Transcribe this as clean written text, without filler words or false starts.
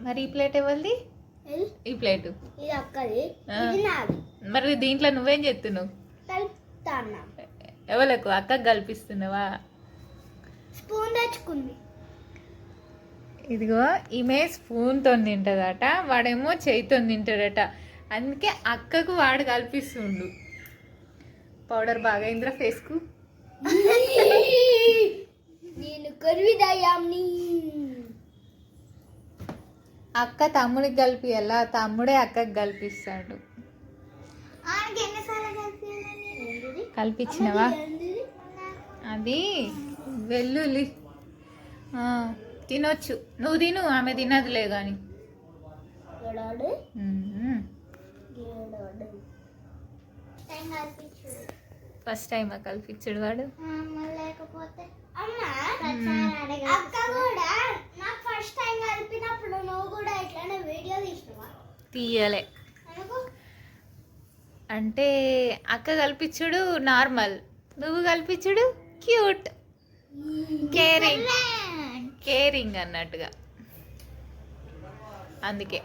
మరి ఈ ప్లేట్ ఎవరిది? ఈ ప్లేట్ ఇది అక్కది, ఇది నాది. మరి దీంట్లో నువ్వేం చెప్తున్నావు? కలుపుతాన్నా. ఎవరికి అక్కకు కల్పిస్తున్నావా? స్పూన్ తెచ్చుకుంది. ఇదిగో ఈమె స్పూన్తో తింటుందట, వాడేమో చేయితో తింటాడట. అందుకే అక్కకు వాడు కల్పిస్తుండు. పౌడర్ బాగా అయిందిరా ఫేస్కు. నేను కరువిదయ్యాన్ని. అక్క తమ్ముడికి కలిపియాలా, తమ్ముడే అక్కకి కల్పిస్తాడు. కల్పించినవా? అది వెల్లుల్లి తినొచ్చు. నువ్వు తిను, ఆమె తినదులే కానీ. ఫస్ట్ టైం కల్పించాడు వాడు. లేకపోతే అక్క కూడా నాకు ఫస్ట్ టైం కలిపినప్పుడు నువ్వు కూడా ఇట్లానే వీడియో తీసినవా? తీయలే. అంటే అక్క కల్పించుడు నార్మల్, నువ్వు కల్పించుడు క్యూట్, కేరింగ్ అన్నట్టుగా. అందుకే